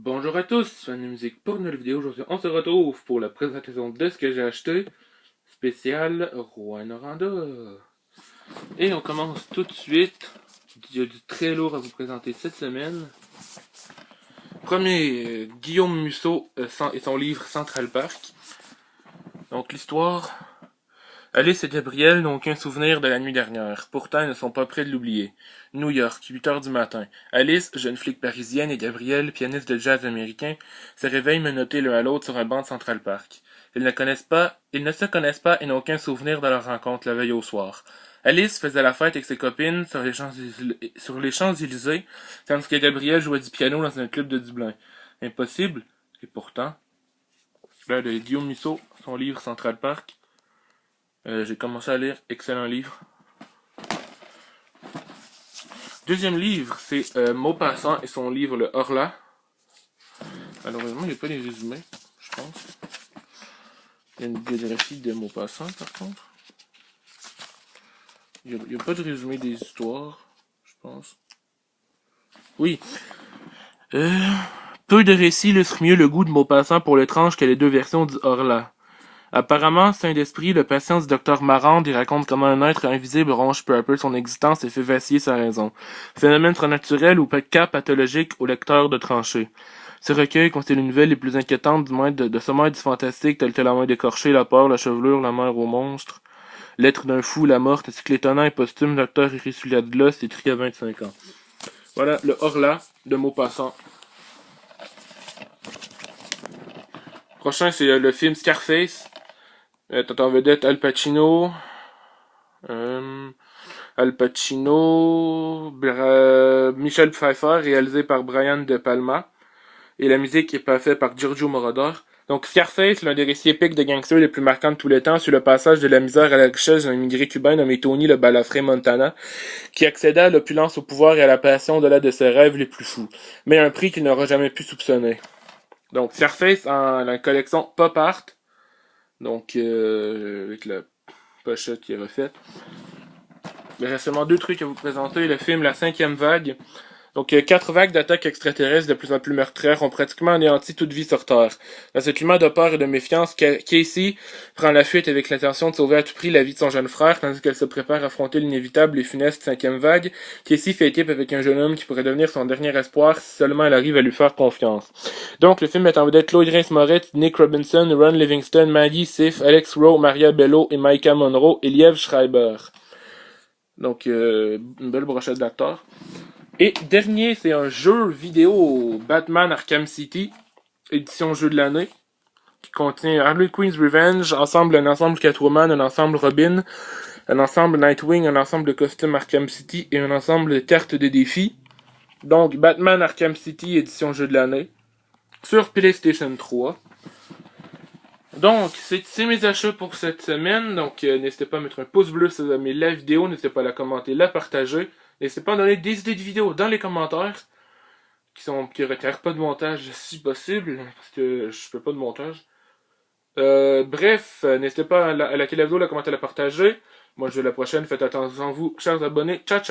Bonjour à tous, fan de musique pour une nouvelle vidéo. Aujourd'hui, on se retrouve pour la présentation de ce que j'ai acheté. Spécial Roi Noranda. Et on commence tout de suite. Il y a du très lourd à vous présenter cette semaine. Premier, Guillaume Musso et son livre Central Park. Donc l'histoire. Alice et Gabriel n'ont aucun souvenir de la nuit dernière. Pourtant, ils ne sont pas près de l'oublier. New York, 8 heures du matin. Alice, jeune flic parisienne, et Gabriel, pianiste de jazz américain, se réveillent menottés l'un à l'autre sur un banc de Central Park. Ils ne se connaissent pas et n'ont aucun souvenir de leur rencontre la veille au soir. Alice faisait la fête avec ses copines sur les Champs-Élysées, tandis que Gabriel jouait du piano dans un club de Dublin. Impossible. Et pourtant, là, de Guillaume Musso, son livre Central Park. J'ai commencé à lire, excellent livre. Deuxième livre, c'est Maupassant et son livre Le Horla. Malheureusement, il n'y a pas les résumés, je pense. Il y a une biographie de Maupassant, par contre. Il n'y a pas de résumé des histoires, je pense. Oui. Peu de récits illustrent mieux le goût de Maupassant pour l'étrange que les deux versions du Horla. Apparemment, saint d'esprit, le patient du docteur Marande y raconte comment un être invisible ronge peu à peu son existence et fait vaciller sa raison. Phénomène surnaturel ou cas pathologique au lecteur de trancher. Ce recueil contient les nouvelles les plus inquiétantes de ce monde du fantastique, telles que la main décorchée, la peur, la chevelure, la mer aux monstres, l'être d'un fou, la mort, ainsi que l'étonnant et posthume docteur Irissulia de Gloss, écrit à 25 ans. Voilà, le Horla de Maupassant. Prochain, c'est le film Scarface. T'as en vedette Al Pacino, Michel Pfeiffer, réalisé par Brian De Palma, et la musique est pas faite par Giorgio Moroder. Donc Scarface, l'un des récits épiques de gangsters les plus marquants de tous les temps, sur le passage de la misère à la richesse d'un immigré cubain nommé Tony le Balafré Montana, qui accéda à l'opulence, au pouvoir et à la passion au-delà de ses rêves les plus fous, mais à un prix qu'il n'aura jamais pu soupçonner. Donc Scarface en la collection Pop Art, donc avec la pochette qui est refaite. Il reste seulement deux trucs à vous présenter. Le film La Cinquième Vague. Donc, 4 vagues d'attaques extraterrestres de plus en plus meurtrières ont pratiquement anéanti toute vie sur Terre. Dans ce climat de peur et de méfiance, Casey prend la fuite avec l'intention de sauver à tout prix la vie de son jeune frère, tandis qu'elle se prépare à affronter l'inévitable et funeste cinquième vague. Casey fait équipe avec un jeune homme qui pourrait devenir son dernier espoir si seulement elle arrive à lui faire confiance. Donc, le film met en vedette Claude Rains-Moretz, Nick Robinson, Ron Livingston, Maggie Siff, Alex Rowe, Maria Bello et Micah Monroe et Liev Schreiber. Donc, une belle brochette d'acteurs. Et dernier, c'est un jeu vidéo Batman Arkham City, édition jeu de l'année, qui contient Harley Quinn's Revenge, un ensemble Catwoman, un ensemble Robin, un ensemble Nightwing, un ensemble de costumes Arkham City et un ensemble de cartes de défis. Donc, Batman Arkham City, édition jeu de l'année, sur PlayStation 3. Donc, c'est mes achats pour cette semaine. Donc, n'hésitez pas à mettre un pouce bleu si vous aimez la vidéo. N'hésitez pas à la commenter, la partager. N'hésitez pas à donner des idées de vidéos dans les commentaires. Qui requièrent pas de montage si possible. Parce que je fais pas de montage. Bref, n'hésitez pas à liker la vidéo, la commenter, la partager. Moi, je vais à la prochaine. Faites attention à vous, chers abonnés. Ciao, ciao.